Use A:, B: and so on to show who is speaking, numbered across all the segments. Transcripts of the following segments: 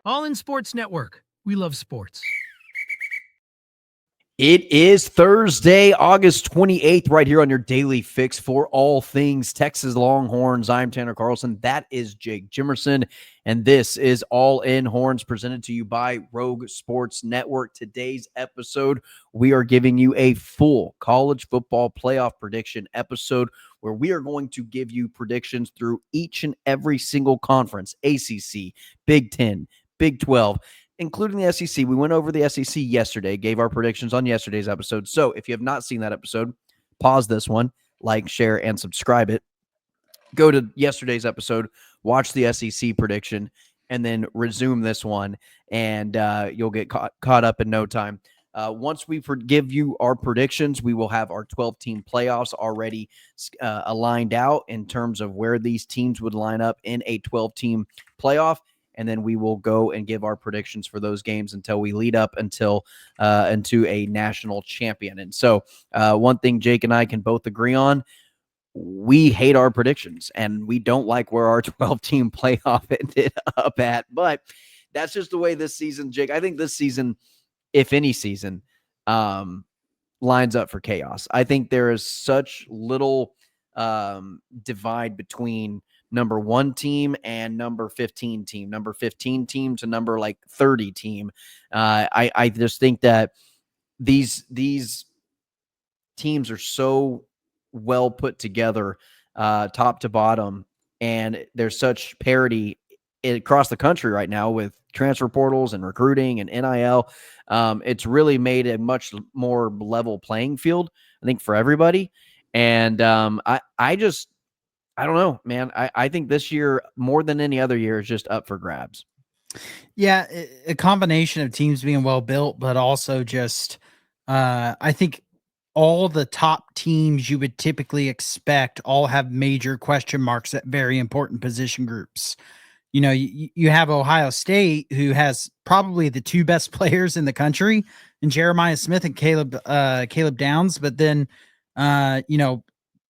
A: All in Sports Network. We love sports.
B: It is Thursday, August 28th, right here on your daily fix for all things Texas Longhorns. I'm Tanner Carlson. That is Jake Jimerson. And this is All In Horns, presented to you by Rogue Sports Network. Today's episode, we are giving you a full college football playoff prediction episode where we are going to give you predictions through each and every single conference: ACC, Big 10, Big 12, including the SEC. We went over the SEC yesterday, gave our predictions on yesterday's episode. So if you have not seen that episode, pause this one, like, share, and subscribe it. Go to yesterday's episode, watch the SEC prediction, and then resume this one, and you'll get caught up in no time. Once we give you our predictions, we will have our 12-team playoffs already aligned out in terms of where these teams would line up in a 12-team playoff. And then we will go and give our predictions for those games until we lead up into a national champion. And so one thing Jake and I can both agree on, we hate our predictions and we don't like where our 12-team playoff ended up at. But that's just the way this season, Jake. I think this season, if any season, lines up for chaos. I think there is such little divide between number 1 team and number 15 team, number 15 team to number 30 team. I just think that these teams are so well put together, top to bottom, and there's such parity across the country right now with transfer portals and recruiting and NIL. It's really made a much more level playing field, I think, for everybody. And I don't know, man. I think this year, more than any other year, is just up for grabs.
C: Yeah, a combination of teams being well built, but also just I think all the top teams you would typically expect all have major question marks at very important position groups. You know, you have Ohio State, who has probably the 2 best players in the country, and Jeremiah Smith and Caleb Downs, but then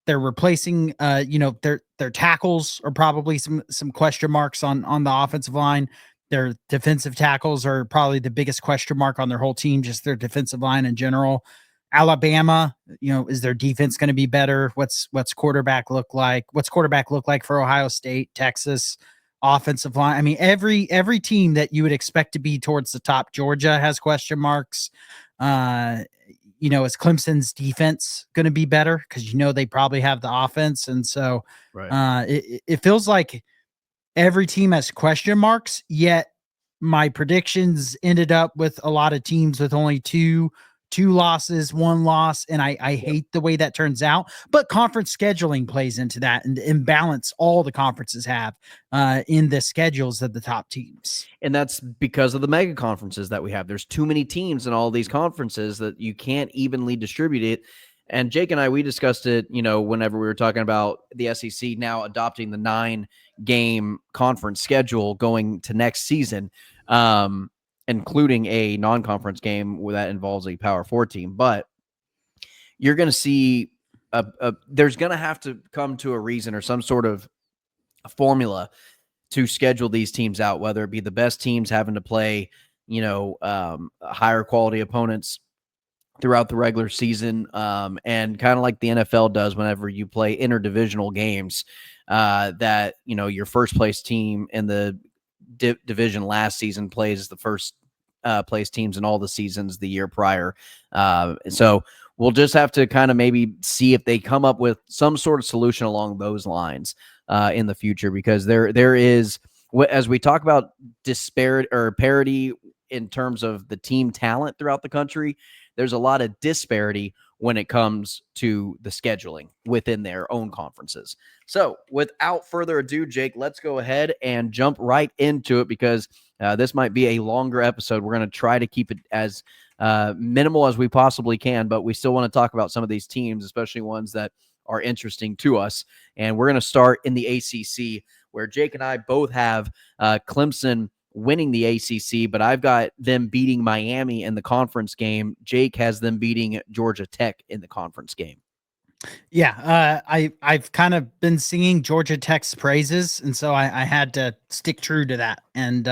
C: they're replacing their tackles are probably some question marks on the offensive line. Their defensive tackles are probably the biggest question mark on their whole team, just their defensive line in general. Alabama, is their defense going to be better? What's quarterback look like? What's quarterback look like for Ohio State? Texas offensive line. I mean, every team that you would expect to be towards the top. Georgia has question marks. Is Clemson's defense going to be better? Because they probably have the offense, and so
B: right.
C: It feels like every team has question marks. Yet my predictions ended up with a lot of teams with only two losses, 1 loss, and I hate the way that turns out. But conference scheduling plays into that, and the imbalance all the conferences have in the schedules of the top teams.
B: And that's because of the mega conferences that we have. There's too many teams in all these conferences that you can't evenly distribute it. And Jake and I, we discussed it, whenever we were talking about the SEC now adopting the 9-game conference schedule going to next season, including a non-conference game that involves a Power 4 team. But you're going to see there's going to have to come to a reason or some sort of formula to schedule these teams out, whether it be the best teams having to play, higher quality opponents throughout the regular season, and kind of like the NFL does whenever you play interdivisional games, that, your first place team in the division last season plays the first place teams in all the seasons the year prior. So we'll just have to kind of maybe see if they come up with some sort of solution along those lines in the future, because there is, as we talk about disparity or parity in terms of the team talent throughout the country, there's a lot of disparity when it comes to the scheduling within their own conferences. So without further ado, Jake, let's go ahead and jump right into it, because this might be a longer episode. We're going to try to keep it as minimal as we possibly can, but we still want to talk about some of these teams, especially ones that are interesting to us. And we're going to start in the ACC, where Jake and I both have Clemson winning the ACC, but I've got them beating Miami in the conference game. Jake has them beating Georgia Tech in the conference game.
C: Yeah, I've kind of been singing Georgia Tech's praises, and so I had to stick true to that. And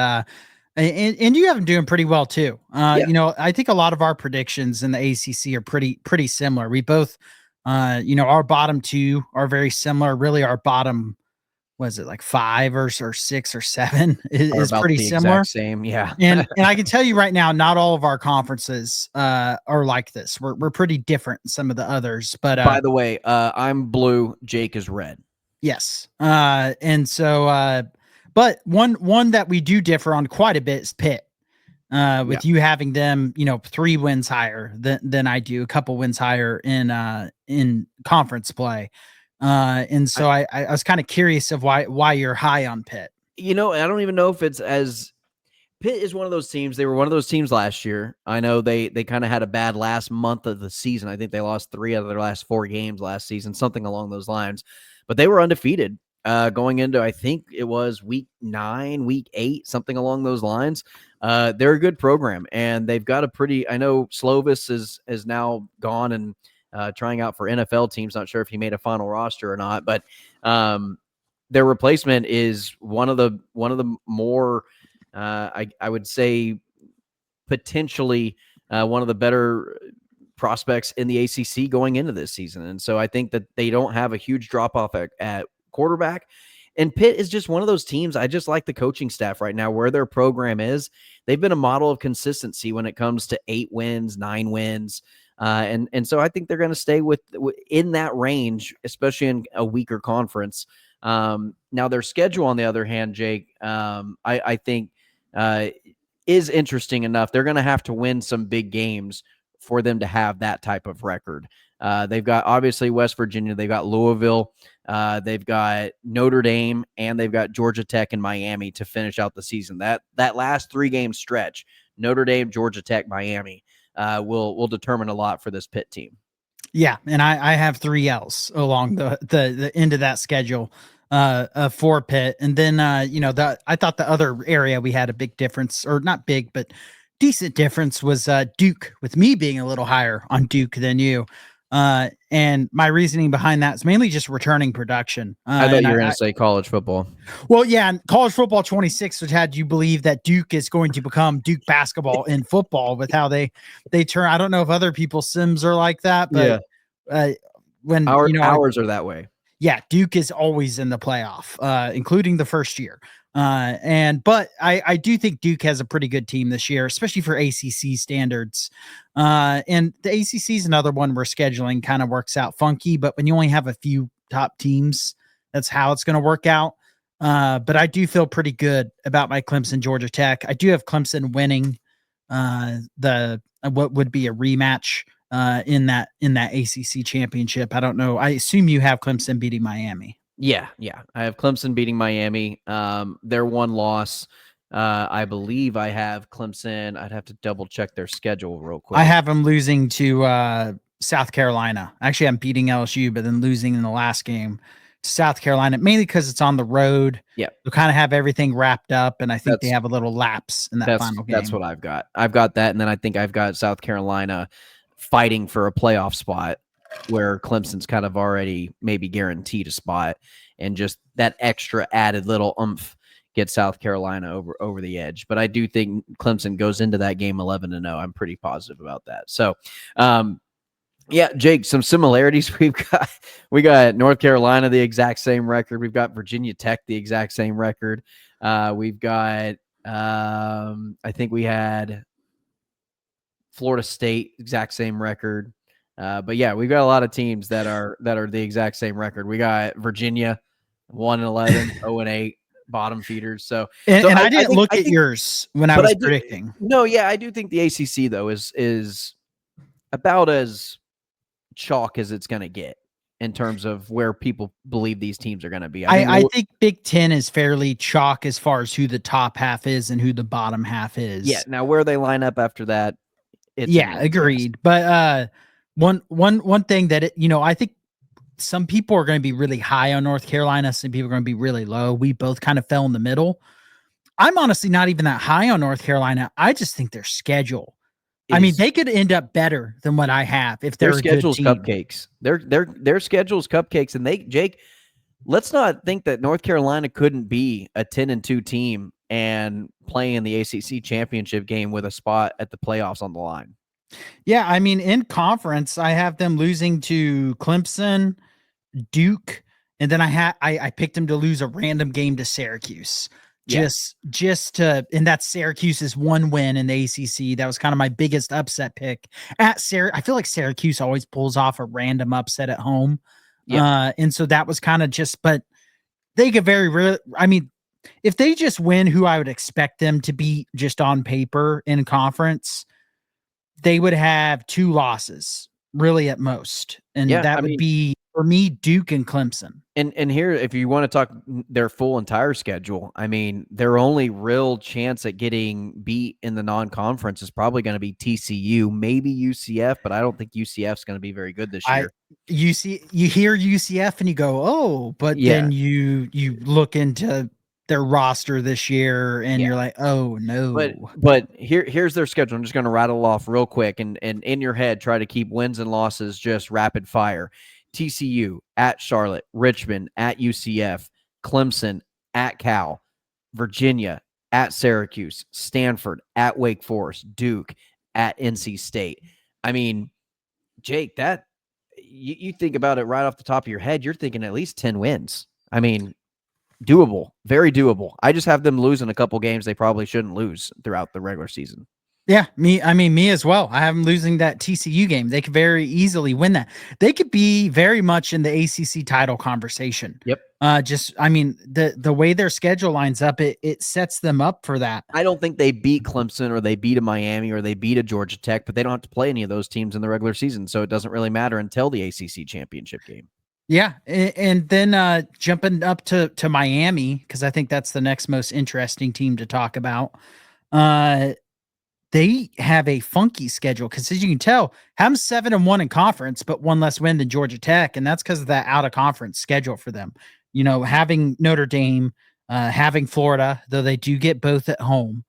C: And you have them doing pretty well too.
B: Yeah.
C: I think a lot of our predictions in the ACC are pretty similar. We both, our bottom two are very similar. Really, our bottom, was it like five or six or seven
B: Are
C: is
B: about
C: pretty
B: the
C: similar.
B: exact same. Yeah.
C: And I can tell you right now, not all of our conferences are like this. We're pretty different in some of the others, but
B: By the way, I'm blue. Jake is red.
C: yes. And so but one that we do differ on quite a bit is Pitt. With you having them, 3 wins higher than I do, a couple wins higher in conference play. And so I was kind of curious of why you're high on Pitt.
B: I don't even know if it's as Pitt is one of those teams. They were one of those teams last year. I know they kind of had a bad last month of the season. I think they lost 3 out of their last 4 games last season, something along those lines. But they were undefeated going into, I think it was week 9, week 8, something along those lines. They're a good program, and they've got a pretty. I know Slovis is now gone and trying out for NFL teams. Not sure if he made a final roster or not, but their replacement is one of the more. I would say potentially one of the better prospects in the ACC going into this season. And so I think that they don't have a huge drop off at quarterback. And Pitt is just one of those teams. I just like the coaching staff right now, where their program is. They've been a model of consistency when it comes to 8 wins, 9 wins. And so I think they're going to stay in that range, especially in a weaker conference. Now their schedule, on the other hand, Jake, I think is interesting enough. They're going to have to win some big games for them to have that type of record. They've got obviously West Virginia, they've got Louisville, they've got Notre Dame, and they've got Georgia Tech and Miami to finish out the season. That last 3-game stretch, Notre Dame, Georgia Tech, Miami, will determine a lot for this Pitt team.
C: Yeah, and I have 3 L's along the end of that schedule for Pitt. And then I thought the other area we had a big difference, or not big, but decent difference, was Duke, with me being a little higher on Duke than you. And my reasoning behind that is mainly just returning production.
B: I thought you were going to say college football.
C: Well, yeah, college football 26, which had you believe that Duke is going to become Duke basketball in football with how they turn. I don't know if other people's sims are like that, but when
B: ours are that way.
C: Yeah, Duke is always in the playoff, including the first year. But I do think Duke has a pretty good team this year, especially for ACC standards. And the ACC is another one where scheduling kind of works out funky, but when you only have a few top teams, that's how it's going to work out. But I do feel pretty good about my Clemson Georgia Tech. I do have Clemson winning what would be a rematch in that ACC championship. I don't know. I assume you have Clemson beating Miami.
B: Yeah. I have Clemson beating Miami. Their one loss, I believe I have Clemson. I'd have to double check their schedule real quick.
C: I have them losing to South Carolina. Actually, I'm beating LSU, but then losing in the last game to South Carolina, mainly because it's on the road.
B: Yeah.
C: They'll kind of have everything wrapped up, and I think they have a little lapse in that final game.
B: That's what I've got. I've got that, and then I think I've got South Carolina fighting for a playoff spot, where Clemson's kind of already maybe guaranteed a spot, and just that extra added little oomph gets South Carolina over the edge. But I do think Clemson goes into that game 11-0. I'm pretty positive about that. So, yeah, Jake, some similarities. We got North Carolina, the exact same record. We've got Virginia Tech, the exact same record. We've got, I think we had Florida State, exact same record. But yeah, we've got a lot of teams that are the exact same record. We got Virginia 1-11, 0-8, bottom feeders. So
C: I didn't look at yours when I was predicting.
B: No, yeah, I do think the ACC though is about as chalk as it's going to get in terms of where people believe these teams are going to be.
C: I think Big Ten is fairly chalk as far as who the top half is and who the bottom half is.
B: Yeah. Now where they line up after that.
C: Agreed. But one thing that I think some people are going to be really high on North Carolina. Some people are going to be really low. We both kind of fell in the middle. I'm honestly not even that high on North Carolina. I just think their schedule. I mean, they could end up better than what I have if they're
B: their schedule's
C: a good
B: team. Cupcakes. Their schedule's cupcakes, and Jake, let's not think that North Carolina couldn't be a 10-2 team and playing in the ACC championship game with a spot at the playoffs on the line.
C: Yeah, I mean, in conference, I have them losing to Clemson, Duke, and then I picked them to lose a random game to Syracuse.
B: Yeah.
C: Just to, and that's Syracuse's one win in the ACC. That was kind of my biggest upset pick at I feel like Syracuse always pulls off a random upset at home.
B: Yeah.
C: And so that was kind of just, but they could I mean, if they just win who I would expect them to be just on paper in conference, they would have 2 losses really at most. And
B: Yeah,
C: that would be for me, Duke and Clemson.
B: And here, if you want to talk their full entire schedule, I mean, their only real chance at getting beat in the non-conference is probably going to be TCU, maybe UCF, but I don't think UCF is going to be very good this year.
C: You hear UCF and you go, oh, but then you look into their roster this year and you're like, oh no.
B: But here's their schedule. I'm just going to rattle off real quick and in your head, try to keep wins and losses just rapid fire. TCU at Charlotte, Richmond at UCF, Clemson at Cal, Virginia at Syracuse, Stanford at Wake Forest, Duke at NC State. I mean, Jake, that you think about it right off the top of your head, you're thinking at least 10 wins. I mean, doable, very doable. I just have them losing a couple games they probably shouldn't lose throughout the regular season.
C: Yeah, me as well. I have them losing that TCU game. They could very easily win that. They could be very much in the ACC title conversation.
B: Yep.
C: I mean, the way their schedule lines up, it sets them up for that.
B: I don't think they beat Clemson or they beat a Miami or they beat a Georgia Tech, but they don't have to play any of those teams in the regular season, so it doesn't really matter until the ACC championship game.
C: Yeah, and then jumping up to Miami, because I think that's the next most interesting team to talk about. They have a funky schedule because, as you can tell, have them 7-1 in conference, but 1 less win than Georgia Tech, and that's because of that out of conference schedule for them. You know, having Notre Dame, having Florida, though they do get both at home,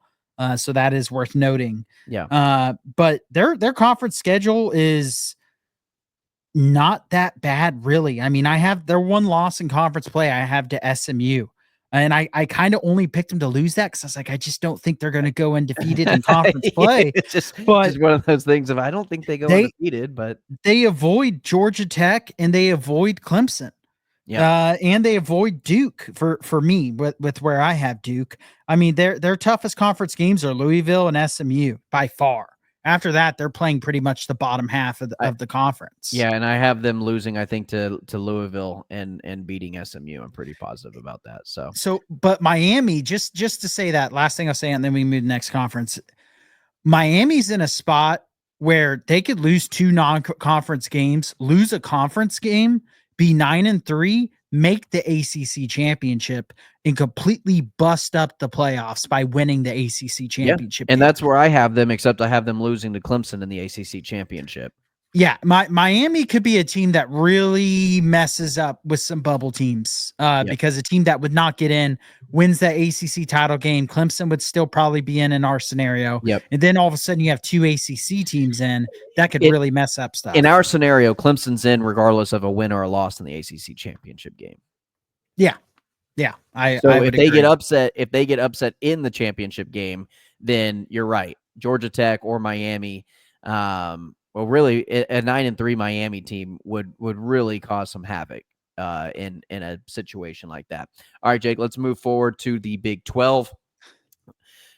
C: so that is worth noting.
B: Yeah.
C: But their conference schedule is not that bad, really. I mean, I have their 1 loss in conference play. I have to SMU. And I kind of only picked them to lose that because I was like, I just don't think they're going to go undefeated in conference play.
B: It's just one of those things of I don't think they go undefeated, but
C: they avoid Georgia Tech and they avoid Clemson.
B: Yeah.
C: And they avoid Duke for me with where I have Duke. I mean, their toughest conference games are Louisville and SMU by far. After that, they're playing pretty much the bottom half of the conference.
B: Yeah, and I have them losing, I think, to Louisville and beating SMU. I'm pretty positive about that. So,
C: but Miami, just to say that last thing I'll say, and then we move to the next conference. Miami's in a spot where they could lose 2 non-conference games, lose a conference game, be 9-3, make the ACC championship, and completely bust up the playoffs by winning the ACC championship.
B: And that's where I have them, except I have them losing to Clemson in the ACC championship.
C: Yeah, Miami could be a team that really messes up with some bubble teams because a team that would not get in wins that ACC title game. Clemson would still probably be in our scenario.
B: Yep.
C: And then all of a sudden you have 2 ACC teams in. That could really mess up stuff.
B: In our scenario, Clemson's in regardless of a win or a loss in the ACC championship game.
C: Yeah. Yeah. I
B: if
C: would
B: they
C: agree.
B: get upset in the championship game, then you're right. Georgia Tech or Miami, well, really, a 9-3 Miami team would really cause some havoc in a situation like that. All right, Jake, let's move forward to the Big 12.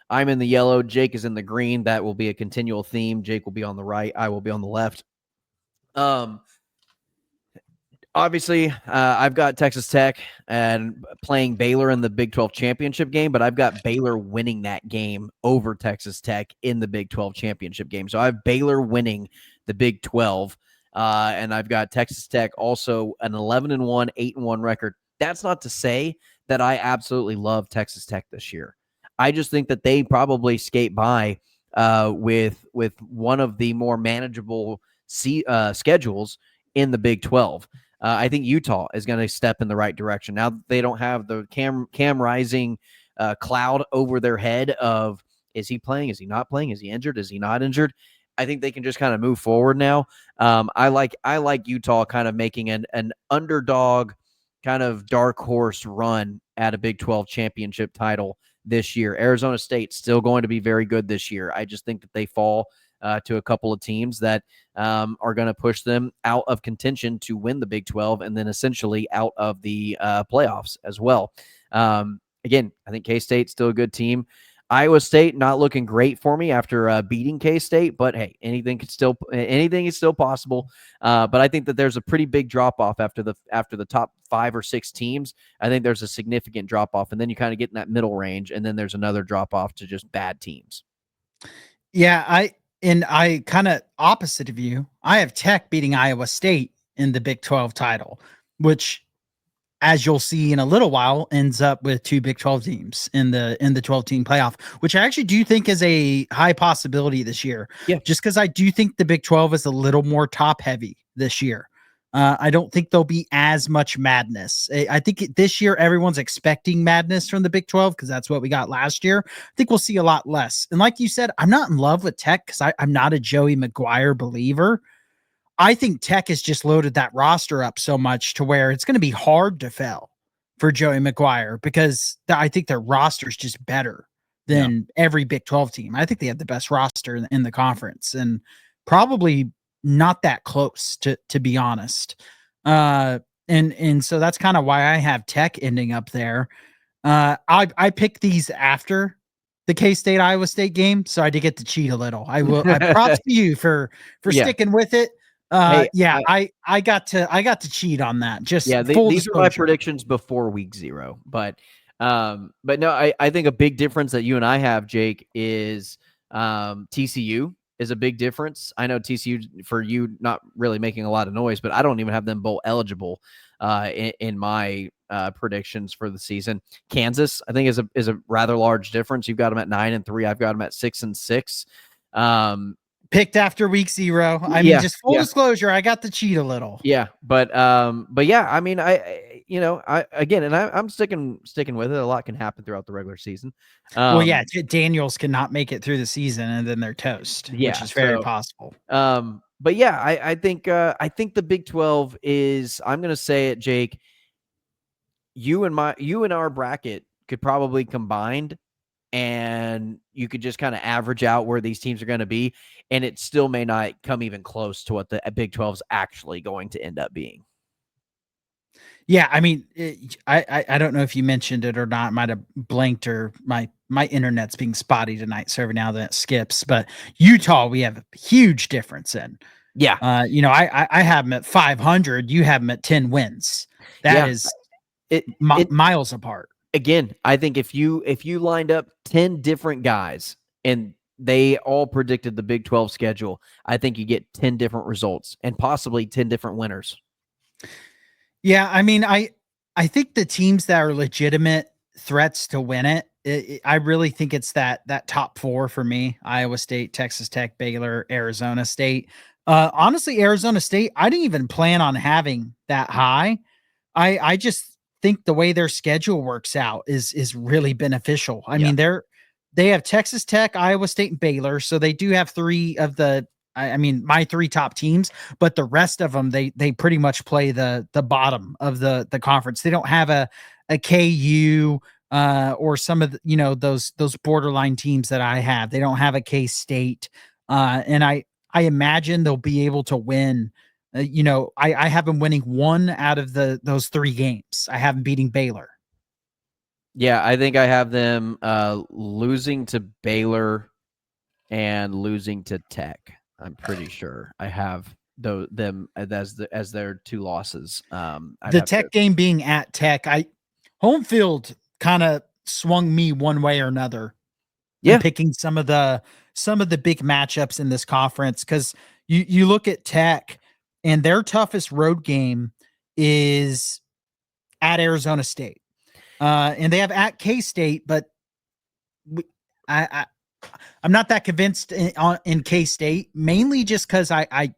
B: I'm in the yellow. Jake is in the green. That will be a continual theme. Jake will be on the right. I will be on the left. Obviously, I've got Texas Tech and playing Baylor in the Big 12 championship game, but I've got Baylor winning that game over Texas Tech in the Big 12 championship game. So I have Baylor winning the Big 12, and I've got Texas Tech also an 11-1, 8-1 record. That's not to say that I absolutely love Texas Tech this year. I just think that they probably skate by with one of the more manageable schedules in the Big 12. I think Utah is going to step in the right direction. Now they don't have the Cam Rising cloud over their head of, is he playing? Is he not playing? Is he injured? Is he not injured? I think they can just kind of move forward now. I like Utah kind of making an underdog kind of dark horse run at a Big 12 championship title this year. Arizona State still going to be very good this year. I just think that they fall to a couple of teams that are going to push them out of contention to win the Big 12 and then essentially out of the playoffs as well. Again, I think K-State's still a good team. Iowa State not looking great for me after beating K-State, but hey, anything is still possible. But I think that there's a pretty big drop off after the top 5 or 6 teams. I think there's a significant drop off, and then you kind of get in that middle range, and then there's another drop off to just bad teams.
C: Yeah, I kind of opposite of you. I have Tech beating Iowa State in the Big 12 title, which, as you'll see in a little while, ends up with 2 Big 12 teams in the 12-team playoff, which I actually do think is a high possibility this year.
B: Yeah.
C: Just because I do think the Big 12 is a little more top heavy this year. I don't think there'll be as much madness. I think this year everyone's expecting madness from the Big 12 because that's what we got last year. I think we'll see a lot less. And like you said, I'm not in love with Tech because I'm not a Joey McGuire believer. I think Tech has just loaded that roster up so much to where it's going to be hard to fail for Joey McGuire because I think their roster is just better than every Big 12 team. I think they have the best roster in the conference and probably not that close to be honest. And so that's kind of why I have Tech ending up there. I picked these after the K-State Iowa State game, so I did get to cheat a little. I props to you for sticking with it. I got to cheat on that. Just
B: these are my predictions before week 0. But no, I think a big difference that you and I have, Jake, is TCU is a big difference. I know TCU for you not really making a lot of noise, but I don't even have them bowl eligible in my predictions for the season. Kansas, I think, is a rather large difference. You've got them at 9-3. I've got them at 6-6.
C: Picked after week 0. I mean, just full disclosure, I got to cheat a little.
B: Yeah, but yeah, I mean, I'm sticking with it. A lot can happen throughout the regular season.
C: Daniels cannot make it through the season and then they're toast, which is very possible.
B: But yeah, I think the Big 12 is, I'm going to say it, Jake, you and our bracket could probably combined, and you could just kind of average out where these teams are going to be, and it still may not come even close to what the Big 12 is actually going to end up being.
C: Yeah, I mean, I don't know if you mentioned it or not. Might have blanked, or my internet's being spotty tonight, so every now and then it skips. But Utah, we have a huge difference in.
B: Yeah,
C: I have them at 500. You have them at 10 wins. That is miles apart.
B: Again, I think if you lined up 10 different guys and they all predicted the Big 12 schedule, I think you get 10 different results and possibly 10 different winners.
C: Yeah, I mean, I think the teams that are legitimate threats to win it, I really think it's that top 4 for me: Iowa State, Texas Tech, Baylor, Arizona State. Honestly, Arizona State, I didn't even plan on having that high. I just think the way their schedule works out is really beneficial. I mean, they have Texas Tech, Iowa State, and Baylor, so they do have 3 of the. I mean, my 3 top teams, but the rest of them, they pretty much play the bottom of the conference. They don't have a KU or some of the, those borderline teams that I have. They don't have a K-State, and I imagine they'll be able to win. I have them winning 1 out of those 3 games. I have them beating Baylor.
B: Yeah, I think I have them losing to Baylor and losing to Tech. I'm pretty sure I have them as their 2 losses.
C: The Tech game being at Tech, home field kind of swung me one way or another. Yeah, picking some of the big matchups in this conference, because you look at Tech and their toughest road game is at Arizona State, and they have at K-State, but I'm not that convinced in K-State, mainly just because I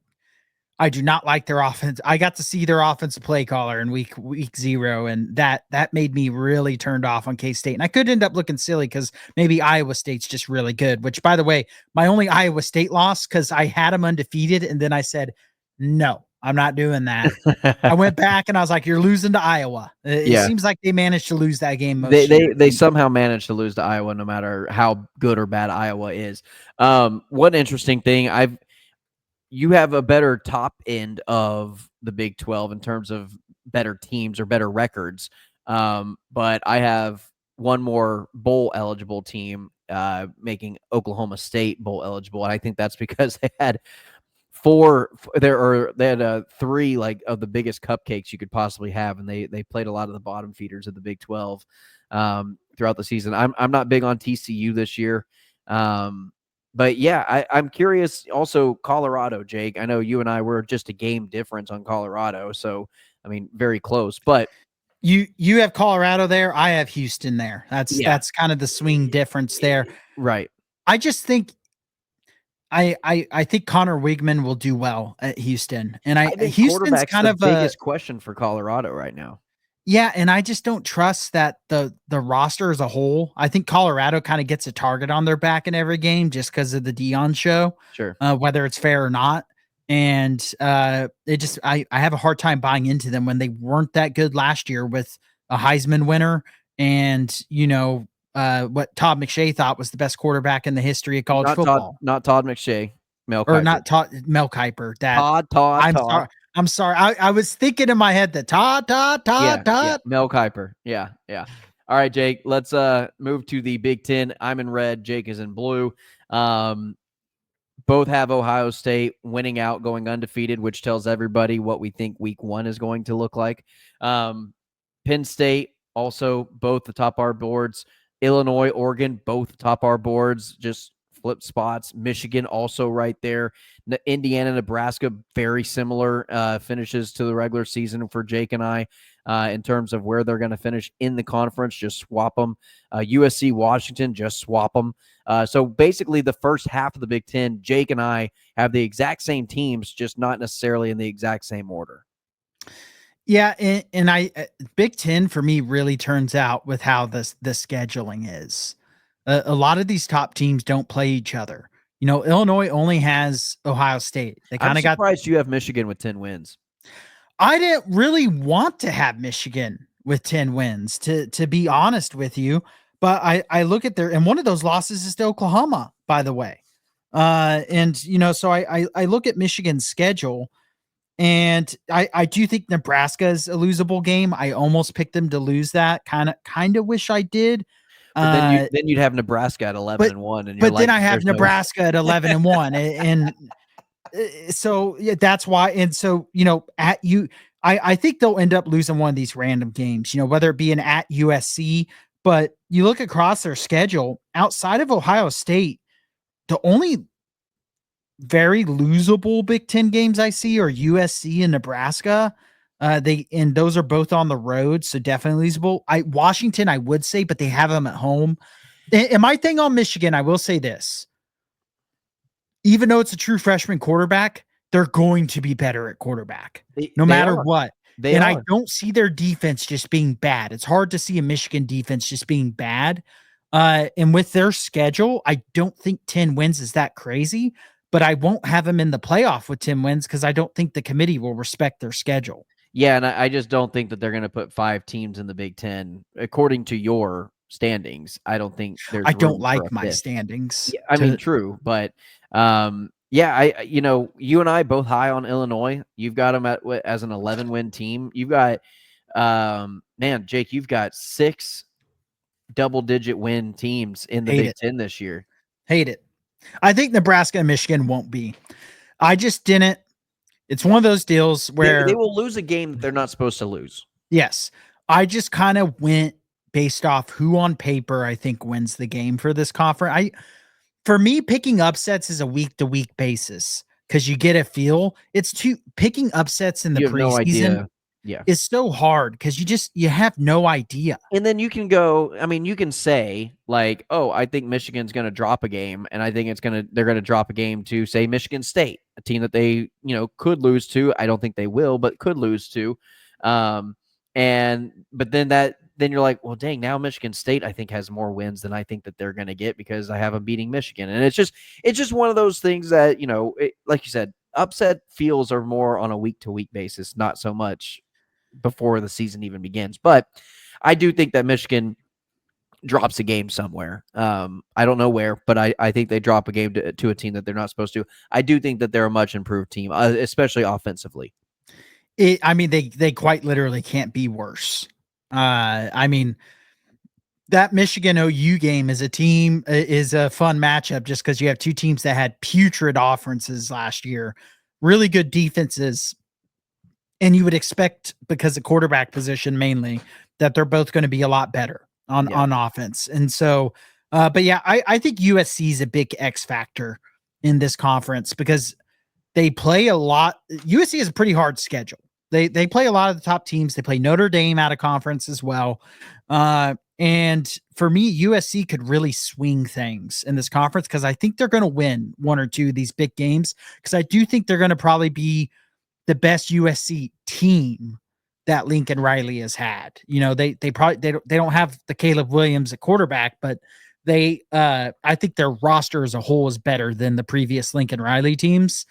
C: do not like their offense. I got to see their offensive play caller in week 0, and that made me really turned off on K-State. And I could end up looking silly because maybe Iowa State's just really good, which, by the way, my only Iowa State loss, because I had them undefeated, and then I said, no, I'm not doing that. I went back and I was like, you're losing to Iowa. It seems like they managed to lose that game most years.
B: They somehow managed to lose to Iowa, no matter how good or bad Iowa is. One interesting thing, you have a better top end of the Big 12 in terms of better teams or better records. But I have one more bowl eligible team, making Oklahoma State bowl eligible. And I think that's because they had three like of the biggest cupcakes you could possibly have, and they played a lot of the bottom feeders of the Big 12 throughout the season. I'm not big on TCU this year. But yeah, I'm curious. Also, Colorado, Jake. I know you and I were just a game difference on Colorado, so I mean, very close. But
C: you have Colorado there. I have Houston there. That's kind of the swing difference there.
B: Right.
C: I just think I think Connor Wigman will do well at Houston, and
B: I think
C: Houston's kind of
B: the biggest question for Colorado right now.
C: Yeah, and I just don't trust that the roster as a whole. I think Colorado kind of gets a target on their back in every game just because of the Dion show,
B: Sure.
C: Whether it's fair or not. And it just I have a hard time buying into them when they weren't that good last year with a Heisman winner and what Todd McShay thought was the best quarterback in the history of college football.
B: Not Todd McShay. Mel
C: Or
B: Kiper.
C: not Todd Mel Kiper.
B: Todd.
C: I'm sorry. I was thinking in my head that Todd.
B: Yeah, Mel Kiper. Yeah. All right, Jake, let's move to the Big Ten. I'm in red. Jake is in blue. Both have Ohio State winning out, going undefeated, which tells everybody what we think week 1 is going to look like. Penn State, also both atop our boards. Illinois, Oregon, both atop our boards, just flip spots. Michigan also right there. Indiana, Nebraska, very similar finishes to the regular season for Jake and I in terms of where they're going to finish in the conference. Just swap them. USC, Washington, just swap them. So basically the first half of the Big Ten, Jake and I have the exact same teams, just not necessarily in the exact same order.
C: Yeah, and I Big Ten for me really turns out with how the scheduling is. A lot of these top teams don't play each other. Illinois only has Ohio State. They kind of got.
B: I'm surprised you have Michigan with 10 wins.
C: I didn't really want to have Michigan with 10 wins, to be honest with you. But I look at and one of those losses is to Oklahoma, by the way. So I look at Michigan's schedule. And I do think Nebraska is a losable game. I almost picked them to lose that. Kind of wish I did.
B: But then you'd have Nebraska at 11-1, and
C: then I have Nebraska at 11-1, and so yeah, that's why. And so I think they'll end up losing one of these random games. Whether it be an at USC, but you look across their schedule outside of Ohio State, the only very losable Big Ten games I see are USC and Nebraska. And those are both on the road, so definitely losable. Washington, I would say, but they have them at home. And my thing on Michigan, I will say this: even though it's a true freshman quarterback, they're going to be better at quarterback, no matter what. I don't see their defense just being bad. It's hard to see a Michigan defense just being bad. And with their schedule, I don't think 10 wins is that crazy. But I won't have them in the playoff with 10 wins because I don't think the committee will respect their schedule.
B: Yeah, and I just don't think that they're going to put 5 teams in the Big Ten according to your standings. I don't think there's.
C: I don't like my standings.
B: Yeah, I mean, true, but yeah, you and I both high on Illinois. You've got them as an 11-win team. You've got, man, Jake, you've got 6 double-digit win teams in the Big Ten this year.
C: Hate it. I think Nebraska and Michigan won't be. I just didn't. It's one of those deals where
B: they will lose a game that they're not supposed to lose.
C: Yes. I just kind of went based off who on paper I think wins the game for this conference. For me, picking upsets is a week-to-week basis because you get a feel. Picking upsets in the preseason is so hard because you have no idea.
B: And then you can go, I mean, you can say like, oh, I think Michigan's going to drop a game, and I think they're going to drop a game to, say, Michigan State, a team that they, could lose to. I don't think they will, but could lose to. But then you're like, well, dang, now Michigan State, I think, has more wins than I think that they're going to get because I have them beating Michigan. And it's just one of those things that, like you said, upset feels are more on a week-to-week basis, not so much before the season even begins. But I do think that Michigan drops a game somewhere. I don't know where, but I think they drop a game to a team that they're not supposed to. I do think that they're a much improved team, especially offensively.
C: They quite literally can't be worse. That Michigan OU game is a fun matchup just because you have two teams that had putrid offenses last year, really good defenses, and you would expect, because of quarterback position mainly, that they're both going to be a lot better on offense. And so, but yeah, I think USC is a big X factor in this conference because they play a lot. USC has a pretty hard schedule. They play a lot of the top teams. They play Notre Dame out of conference as well. And for me, USC could really swing things in this conference because I think they're going to win one or two of these big games because I do think they're going to probably be the best USC team that Lincoln Riley has had. You know, they don't have the Caleb Williams at quarterback, but I think their roster as a whole is better than the previous Lincoln Riley teams.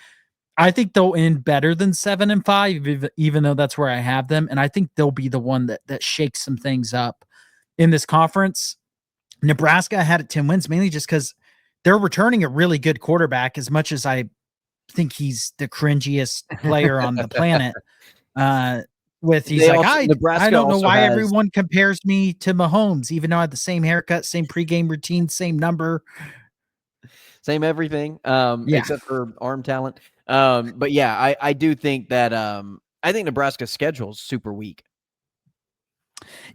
C: I think they'll end better than 7-5, even though that's where I have them. And I think they'll be the one that shakes some things up in this conference. Nebraska had it 10 wins, mainly just because they're returning a really good quarterback, as much as I think he's the cringiest player on the planet. I don't know why everyone compares me to Mahomes, even though I had the same haircut, same pregame routine, same number.
B: Same everything, except for arm talent. But yeah, I do think that I think Nebraska's schedule is super weak.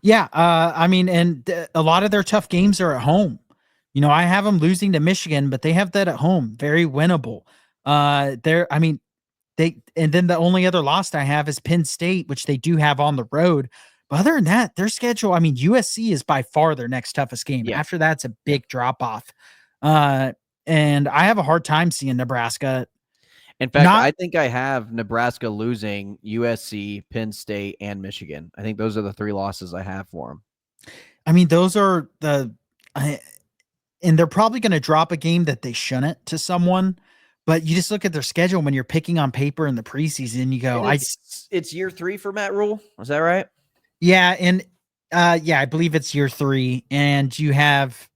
C: Yeah, a lot of their tough games are at home. You know, I have them losing to Michigan, but they have that at home, very winnable. And then the only other loss I have is Penn State, which they do have on the road. But other than that, their schedule, USC is by far their next toughest game. Yeah. After that's a big drop off. And I have a hard time seeing Nebraska.
B: In fact, I think I have Nebraska losing USC, Penn State, and Michigan. I think those are the three losses I have for them.
C: Those are and they're probably going to drop a game that they shouldn't to someone. But you just look at their schedule when you're picking on paper in the preseason, you go,
B: it's year 3 for Matt Rule. Is that right?
C: Yeah. And I believe it's year 3. And you have,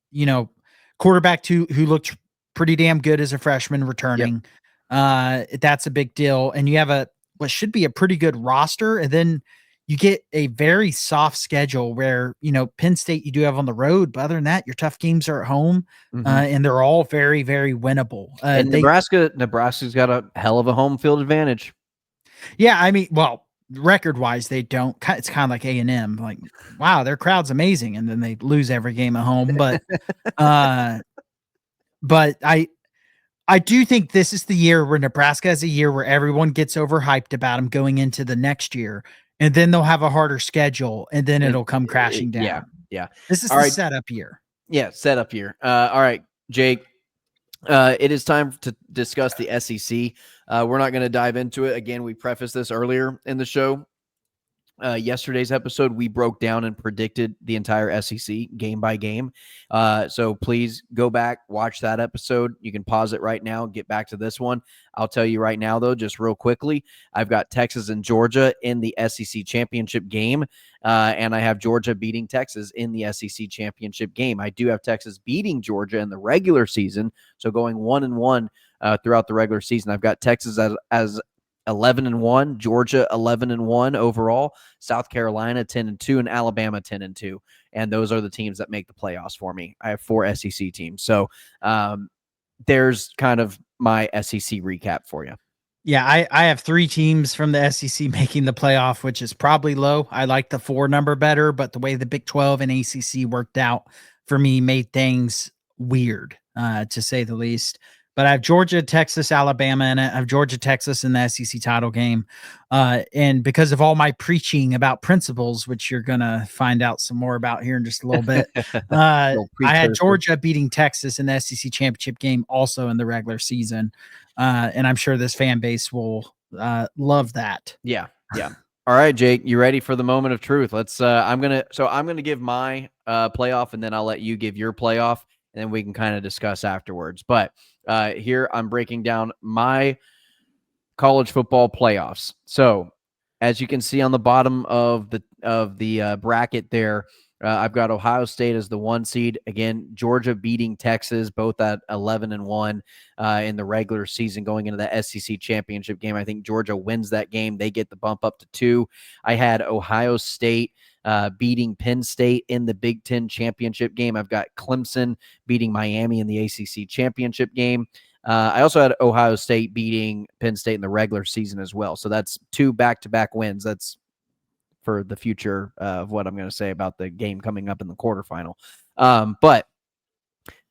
C: quarterback who looked pretty damn good as a freshman returning. Yep. That's a big deal. And you have what should be a pretty good roster. And then you get a very soft schedule where, Penn State you do have on the road, but other than that, your tough games are at home. Mm-hmm. And they're all very, very winnable.
B: And Nebraska's got a hell of a home field advantage.
C: Yeah. Record wise, they don't. It's kind of like A&M. Like, wow, their crowd's amazing. And then they lose every game at home. But, but I do think this is the year where Nebraska is a year where everyone gets overhyped about them going into the next year. And then they'll have a harder schedule, and then it'll come crashing down.
B: Yeah.
C: This is the setup year.
B: Yeah, setup year. All right, Jake. It is time to discuss the SEC. We're not going to dive into it. Again, we prefaced this earlier in the show. Yesterday's episode, we broke down and predicted the entire SEC game by game. So please go back, watch that episode. You can pause it right now, get back to this one. I'll tell you right now, though, just real quickly, I've got Texas and Georgia in the SEC championship game, and I have Georgia beating Texas in the SEC championship game. I do have Texas beating Georgia in the regular season, so going 1-1 throughout the regular season. I've got Texas as 11-1, Georgia 11-1 overall, South Carolina 10-2, and Alabama 10-2. And those are the teams that make the playoffs for me. I have 4 SEC teams. So there's kind of my SEC recap for you.
C: Yeah, I have 3 teams from the SEC making the playoff, which is probably low. I like the 4 number better, but the way the Big 12 and ACC worked out for me made things weird, to say the least. But I have Georgia, Texas, Alabama, and I have Georgia, Texas in the SEC title game. And because of all my preaching about principles, which you're going to find out some more about here in just a little bit, I had Georgia beating Texas in the SEC championship game also in the regular season. And I'm sure this fan base will love that.
B: Yeah. All right, Jake, you ready for the moment of truth? Let's I'm going to give my playoff, and then I'll let you give your playoff, and then we can kind of discuss afterwards. But here I'm breaking down my college football playoffs. So, as you can see on the bottom of the bracket there, I've got Ohio State as the 1 seed. Again, Georgia beating Texas, both at 11-1 in the regular season going into the SEC championship game. I think Georgia wins that game. They get the bump up to 2. I had Ohio State beating Penn State in the Big Ten championship game. I've got Clemson beating Miami in the ACC championship game. I also had Ohio State beating Penn State in the regular season as well. So that's 2 back-to-back wins. That's for the future of what I'm going to say about the game coming up in the quarterfinal.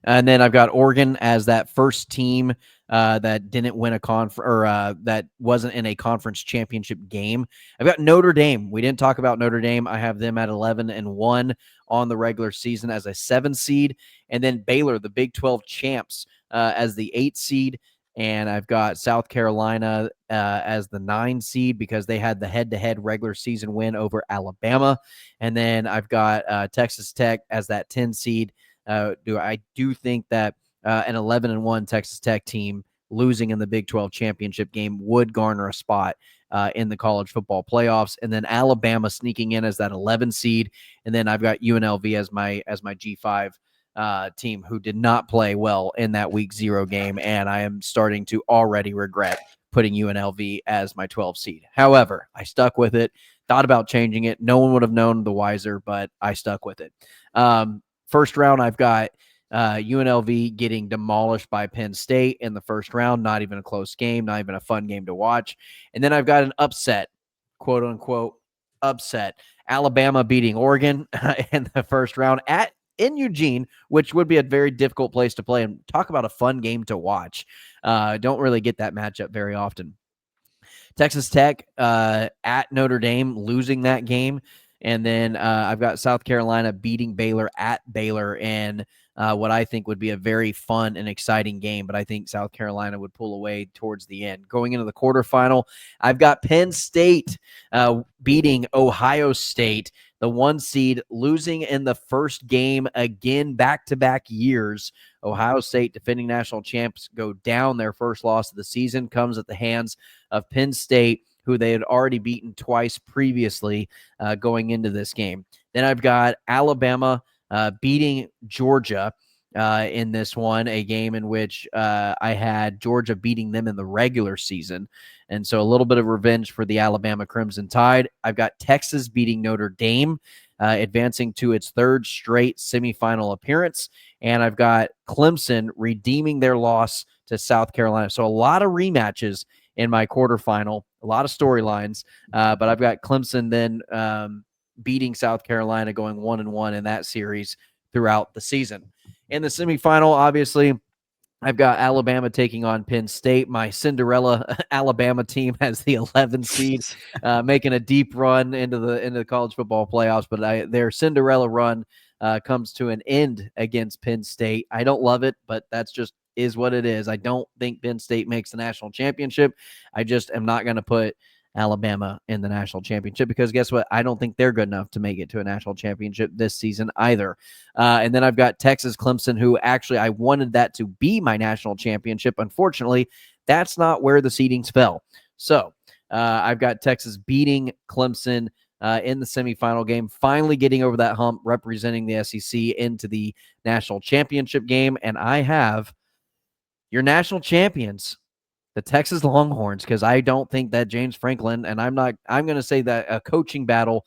B: And then I've got Oregon as that first team that didn't win a that wasn't in a conference championship game. I've got Notre Dame. We didn't talk about Notre Dame. I have them at 11-1 on the regular season as a 7 seed. And then Baylor, the Big 12 champs, as the 8 seed. And I've got South Carolina as the 9 seed because they had the head-to-head regular season win over Alabama. And then I've got Texas Tech as that 10 seed. I do think that an 11-1 Texas Tech team losing in the Big 12 championship game would garner a spot in the college football playoffs. And then Alabama sneaking in as that 11 seed. And then I've got UNLV as my G5 team who did not play well in that week 0 game. And I am starting to already regret putting UNLV as my 12 seed. However, I stuck with it, thought about changing it. No one would have known the wiser, but I stuck with it. First round, I've got UNLV getting demolished by Penn State in the first round. Not even a close game, not even a fun game to watch. And then I've got an upset, quote unquote, upset. Alabama beating Oregon in the first round in Eugene, which would be a very difficult place to play. And talk about a fun game to watch. Don't really get that matchup very often. Texas Tech at Notre Dame, losing that game. And then I've got South Carolina beating Baylor at Baylor in what I think would be a very fun and exciting game. But I think South Carolina would pull away towards the end. Going into the quarterfinal, I've got Penn State beating Ohio State, the 1 seed, losing in the first game again, back-to-back years. Ohio State, defending national champs, go down. Their first loss of the season comes at the hands of Penn State, who they had already beaten twice previously going into this game. Then I've got Alabama beating Georgia in this one, a game in which I had Georgia beating them in the regular season. And so a little bit of revenge for the Alabama Crimson Tide. I've got Texas beating Notre Dame, advancing to its 3rd straight semifinal appearance. And I've got Clemson redeeming their loss to South Carolina. So a lot of rematches in my quarterfinal, a lot of storylines, but I've got Clemson then beating South Carolina, going 1-1 in that series throughout the season. In the semifinal, obviously, I've got Alabama taking on Penn State. My Cinderella Alabama team has the 11 seed, making a deep run into the college football playoffs, but their Cinderella run comes to an end against Penn State. I don't love it, but that's just is what it is. I don't think Penn State makes the national championship. I just am not going to put Alabama in the national championship because guess what? I don't think they're good enough to make it to a national championship this season either. And then I've got Texas Clemson, who actually I wanted that to be my national championship. Unfortunately, that's not where the seedings fell. So I've got Texas beating Clemson in the semifinal game, finally getting over that hump, representing the SEC into the national championship game. And I have your national champions, the Texas Longhorns, because I don't think that James Franklin, and I'm going to say that a coaching battle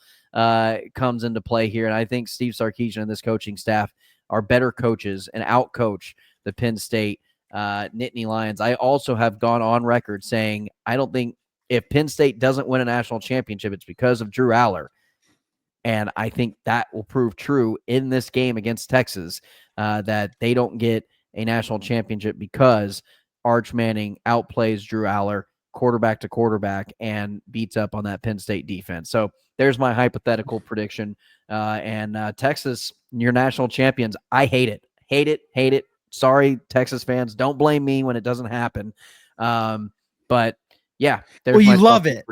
B: comes into play here. And I think Steve Sarkisian and this coaching staff are better coaches and outcoach the Penn State Nittany Lions. I also have gone on record saying I don't think if Penn State doesn't win a national championship, it's because of Drew Aller. And I think that will prove true in this game against Texas, that they don't get a national championship because Arch Manning outplays Drew Aller quarterback to quarterback and beats up on that Penn State defense. So there's my hypothetical prediction. And Texas, your national champions, I hate it. Hate it. Sorry, Texas fans. Don't blame me when it doesn't happen. But yeah,
C: well, you love it.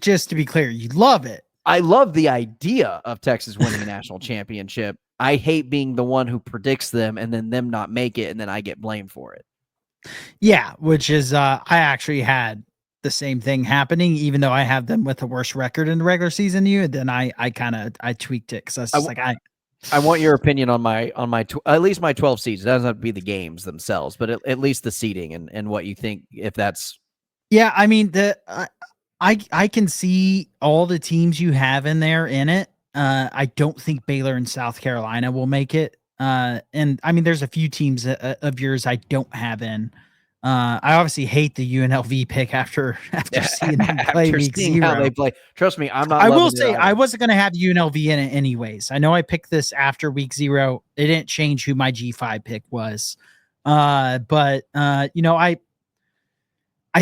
C: Just to be clear, you love it.
B: I love the idea of Texas winning a national championship. I hate being the one who predicts them and then them not make it, and then I get blamed for it.
C: Yeah, which is I actually had the same thing happening, even though I have them with a worse record in the regular season than you. And then I tweaked it because I was just
B: I want your opinion on at least my 12 seeds. It doesn't have to be the games themselves, but at least the seeding and what you think if that's.
C: Yeah, I mean I can see all the teams you have in there in it. I don't think Baylor and South Carolina will make it. And I mean, there's a few teams of yours I don't have in. I obviously hate the UNLV pick after seeing them play week 0.
B: How they play. Trust me, I'm not.
C: I will say I wasn't going to have UNLV in it anyways. I know I picked this after week 0. It didn't change who my G5 pick was. But you know, I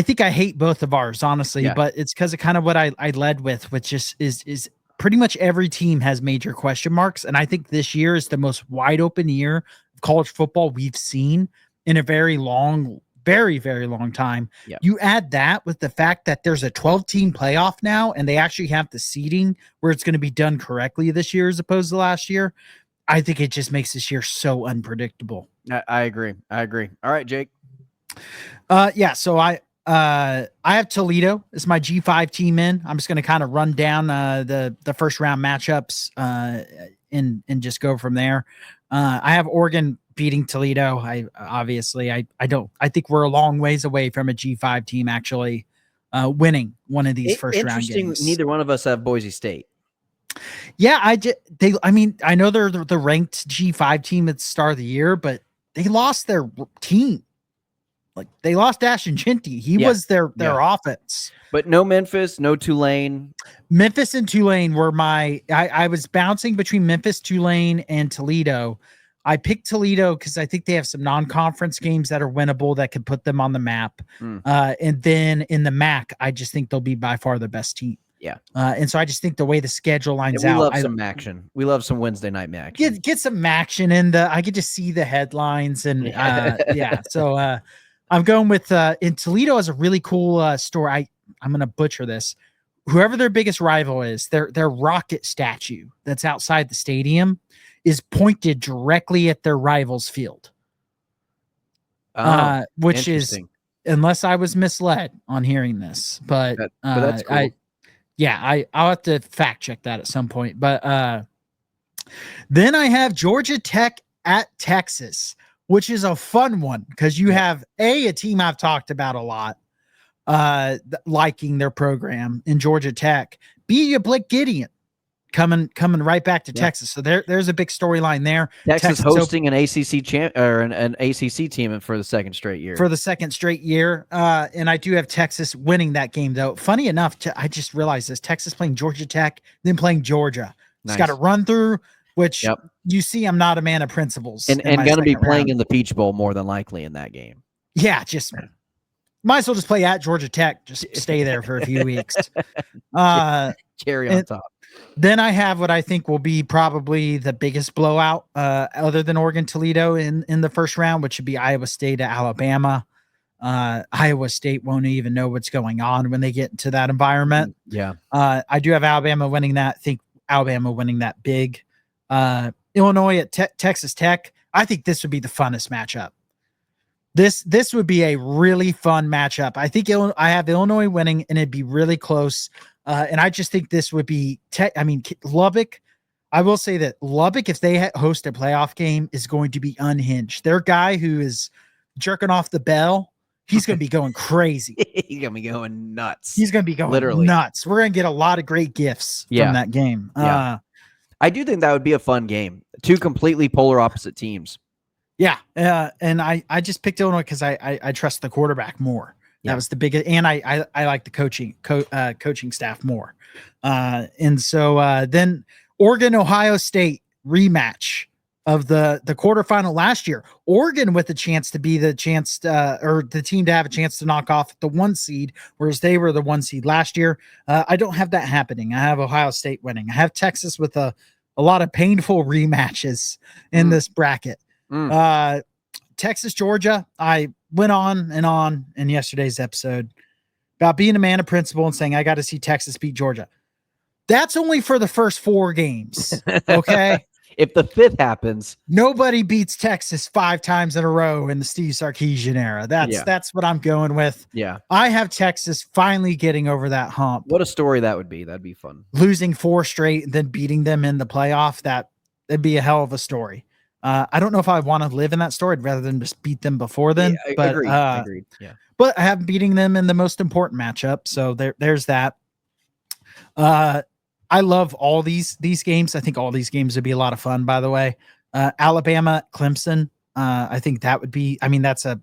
C: think I hate both of ours, honestly, but it's because of kind of what I led with, which is pretty much every team has major question marks. And I think this year is the most wide open year of college football we've seen in a very, very long time.
B: Yep.
C: You add that with the fact that there's a 12-team playoff now, and they actually have the seeding where it's going to be done correctly this year as opposed to last year. I think it just makes this year so unpredictable.
B: I agree. All right, Jake.
C: So I have Toledo as my G5 team in. I'm just going to kind of run down the first round matchups and just go from there. I have Oregon beating Toledo. I think we're a long ways away from a G5 team actually winning one of these first round games.
B: Neither one of us have Boise State.
C: Yeah, I know they're the ranked G5 team at the start of the year, but they lost their team. Like they lost Ashton Chinty. He was their offense.
B: But no Memphis, no Tulane.
C: Memphis and Tulane were I was bouncing between Memphis, Tulane, and Toledo. I picked Toledo because I think they have some non-conference games that are winnable that could put them on the map. And then in the MAC, I just think they'll be by far the best team.
B: Yeah.
C: And so I just think the way the schedule lines out.
B: We love some action. We love some Wednesday night action.
C: Get some action in I could just see the headlines and So I'm going with in Toledo has a really cool story. I'm going to butcher this. Whoever their biggest rival is, their rocket statue that's outside the stadium is pointed directly at their rival's field. Which is, unless I was misled on hearing this, but
B: that's cool.
C: I'll have to fact check that at some point. But then I have Georgia Tech at Texas, which is a fun one because you have a team I've talked about a lot, liking their program in Georgia Tech. B, you Blake Gideon coming right back to Texas. So there's a big storyline there.
B: Texas hosting an ACC an ACC team for the second straight year. And I do have Texas winning that game though. Funny enough, I just realized this: Texas playing Georgia Tech, then playing Georgia. It's got to run through. Which you see, I'm not a man of principles. And going to be playing in the Peach Bowl more than likely in that game.
C: Yeah, just might as well just play at Georgia Tech. Just stay there for a few weeks.
B: Cherry on top.
C: Then I have what I think will be probably the biggest blowout other than Oregon Toledo in the first round, which would be Iowa State at Alabama. Iowa State won't even know what's going on when they get into that environment.
B: Yeah.
C: I do have Alabama winning that. I think Alabama winning that big. Illinois at Texas Tech. I think this would be the funnest matchup. This would be a really fun matchup. I think I have Illinois winning, and it'd be really close. And I just think this would be Lubbock. I will say that Lubbock, if they host a playoff game, is going to be unhinged. Their guy who is jerking off the bell, he's going to be going crazy.
B: He's going to be going nuts.
C: He's going to be going
B: literally
C: nuts. We're going to get a lot of great gifts from that game.
B: Yeah. I do think that would be a fun game. Two completely polar opposite teams.
C: Yeah. And I just picked Illinois because I trust the quarterback more. That was the biggest, and I like the coaching staff more. And so then Oregon, Ohio State rematch of the quarterfinal last year. Oregon with a chance to be the team to have a chance to knock off the 1 seed, whereas they were the 1 seed last year. I don't have that happening. I have Ohio State winning. I have Texas with a lot of painful rematches in this bracket. Texas, Georgia. I went on in yesterday's episode about being a man of principle and saying I got to see Texas beat Georgia. That's only for the first 4 games. Okay.
B: if the fifth happens,
C: Nobody beats Texas 5 times in a row in the Steve Sarkisian era. That's what I'm going with.
B: yeah.
C: I have Texas finally getting over that hump.
B: What a story that would be. That'd be fun.
C: Losing 4 straight and then beating them in the playoff, that'd be a hell of a story. I don't know if I want to live in that story rather than just beat them before then.
B: Yeah,
C: but
B: agreed. Yeah.
C: But I have beating them in the most important matchup. So there's that. I love all these games. I think all these games would be a lot of fun, by the way. Alabama, Clemson. I think that would be, that's a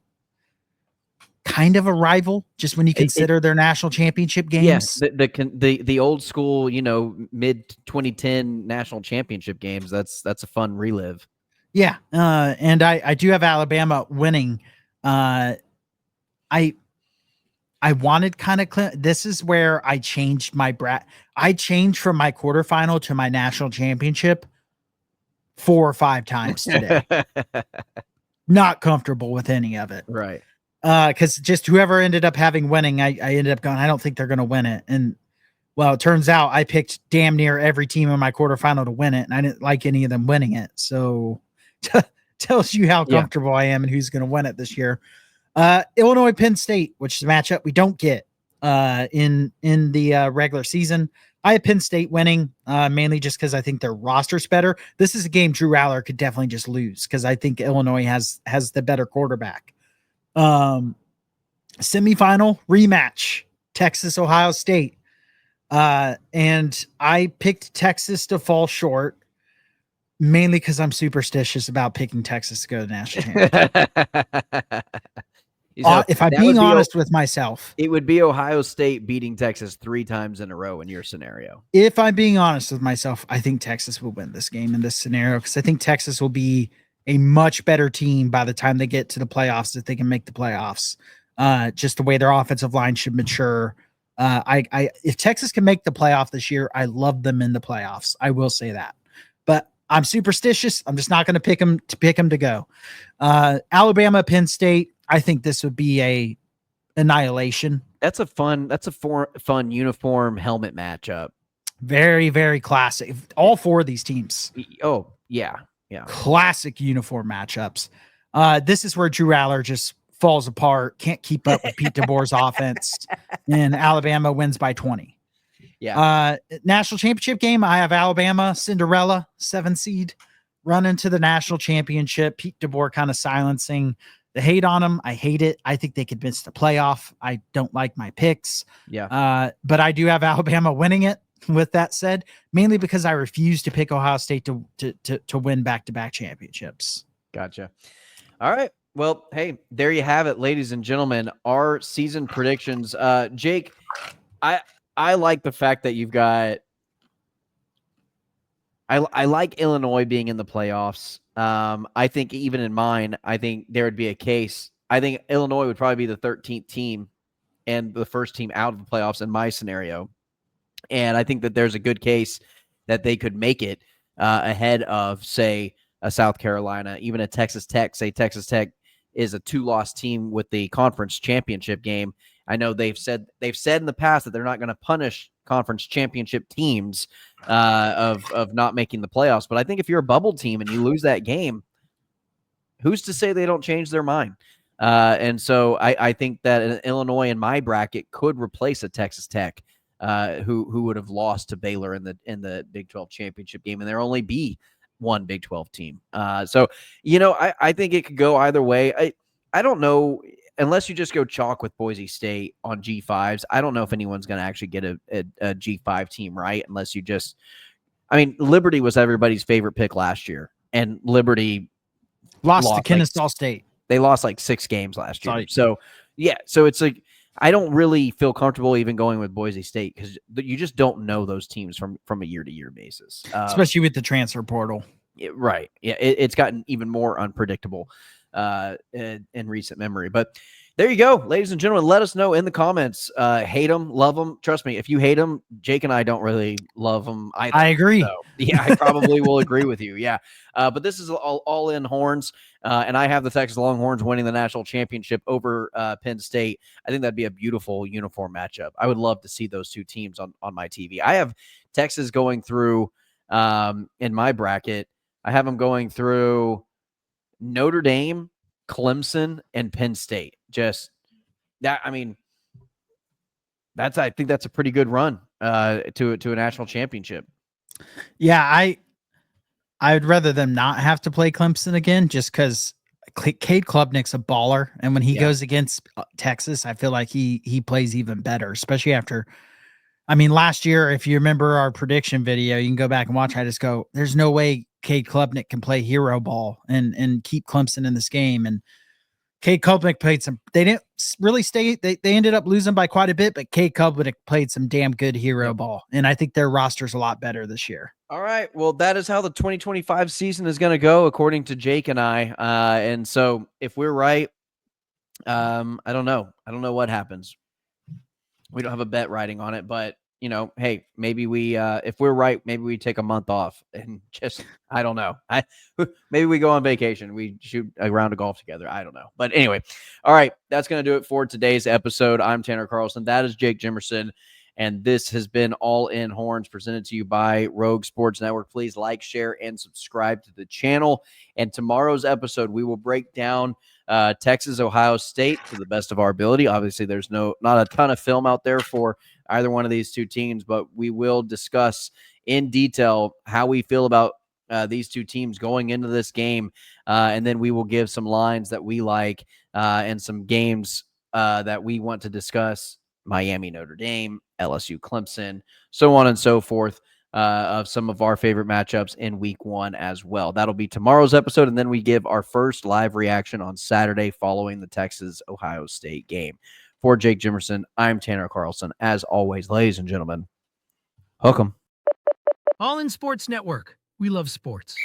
C: kind of a rival just when you consider their national championship games.
B: Yeah, the old school, mid 2010 national championship games. That's a fun relive.
C: Yeah. And I do have Alabama winning. I wanted kind of this is where I changed my I changed from my quarterfinal to my national championship 4 or 5 times today. Not comfortable with any of it.
B: Right.
C: Because just whoever ended up having winning, I ended up going, I don't think they're going to win it. And well, it turns out I picked damn near every team in my quarterfinal to win it, and I didn't like any of them winning it. So tells you how comfortable I am and who's going to win it this year. Illinois, Penn State, which is a matchup we don't get in the regular season. I have Penn State winning, mainly just because I think their roster's better. This is a game Drew Aller could definitely just lose because I think Illinois has the better quarterback. Semifinal rematch, Texas, Ohio State. And I picked Texas to fall short, mainly because I'm superstitious about picking Texas to go to the national championship. If I'm being honest with myself,
B: it would be Ohio State beating Texas 3 times in a row in your scenario.
C: If I'm being honest with myself, I think Texas will win this game in this scenario because I think Texas will be a much better team by the time they get to the playoffs if they can make the playoffs. Just the way their offensive line should mature. If Texas can make the playoff this year, I love them in the playoffs. I will say that, but I'm superstitious. I'm just not going to pick them to go. Alabama, Penn State. I think this would be a annihilation.
B: That's a fun uniform helmet matchup.
C: Very, very classic. All 4 of these teams.
B: Oh, yeah.
C: Classic uniform matchups. This is where Drew Aller just falls apart, can't keep up with Pete DeBoer's offense, and Alabama wins by 20.
B: Yeah.
C: National championship game, I have Alabama, Cinderella, 7 seed, run into the national championship. Pete DeBoer kind of silencing the hate on them. I hate it. I think they could miss the playoff. I don't like my picks.
B: Yeah.
C: But I do have Alabama winning it. With that said, mainly because I refuse to pick Ohio State to win back-to-back championships.
B: Gotcha. All right. Well, hey, there you have it, ladies and gentlemen. Our season predictions. Jake, I like the fact that you've got. I like Illinois being in the playoffs. I think even in mine, I think there would be a case. I think Illinois would probably be the 13th team and the first team out of the playoffs in my scenario. And I think that there's a good case that they could make it ahead of, say, a South Carolina, even a Texas Tech. Say Texas Tech is a 2-loss team with the conference championship game. I know they've said in the past that they're not going to punish conference championship teams of not making the playoffs. But I think if you're a bubble team and you lose that game, who's to say they don't change their mind? And so I think that Illinois in my bracket could replace a Texas Tech who would have lost to Baylor in the Big 12 championship game, and there only be one Big 12 team. So I think it could go either way. I don't know. Unless you just go chalk with Boise State on G5s, I don't know if anyone's going to actually get a G5 team right unless you just – I mean, Liberty was everybody's favorite pick last year, and Liberty
C: lost to Kennesaw State.
B: They lost like 6 games last year. So, yeah, so it's like I don't really feel comfortable even going with Boise State because you just don't know those teams from a year-to-year basis.
C: Especially with the transfer portal.
B: Right. Yeah, it's gotten even more unpredictable in recent memory. But there you go, ladies and gentlemen. Let us know in the comments. Hate them, love them. Trust me, if you hate them, Jake and I don't really love them either.
C: I agree.
B: So, yeah, I probably will agree with you. Yeah. But this is all in Horns, and I have the Texas Longhorns winning the national championship over Penn State. I think that'd be a beautiful uniform matchup. I would love to see those two teams on my TV. I have Texas going through in my bracket I have them going through Notre Dame, Clemson, and Penn State. Just that, I mean, I think that's a pretty good run to a national championship.
C: Yeah, I would rather them not have to play Clemson again, just because Cade Klubnik's a baller, and when he goes against Texas, I feel like he plays even better, especially after. I mean, last year, if you remember our prediction video, you can go back and watch. I just go, there's no way Cade Klubnik can play hero ball and keep Clemson in this game. And Cade Klubnik played some. They didn't really stay. They ended up losing by quite a bit, but Cade Klubnik played some damn good hero ball, and I think their roster's a lot better this year.
B: All right. Well, that is how the 2025 season is going to go, according to Jake and I. And so if we're right, I don't know. I don't know what happens. We don't have a bet riding on it, but hey, maybe we, if we're right, maybe we take a month off and just, I don't know. Maybe we go on vacation. We shoot a round of golf together. I don't know. But anyway, all right. That's going to do it for today's episode. I'm Tanner Carlson. That is Jake Jimerson. And this has been All In Horns, presented to you by Rogue Sports Network. Please like, share, and subscribe to the channel. And tomorrow's episode, we will break down Texas, Ohio State to the best of our ability. Obviously, there's not a ton of film out there for either one of these two teams, but we will discuss in detail how we feel about these two teams going into this game. And then we will give some lines that we like and some games that we want to discuss. Miami, Notre Dame, LSU, Clemson, so on and so forth, of some of our favorite matchups in week 1 as well. That'll be tomorrow's episode, and then we give our first live reaction on Saturday following the Texas-Ohio State game. For Jake Jimerson, I'm Tanner Carlson. As always, ladies and gentlemen, hook 'em.
A: All in Sports Network. We love sports.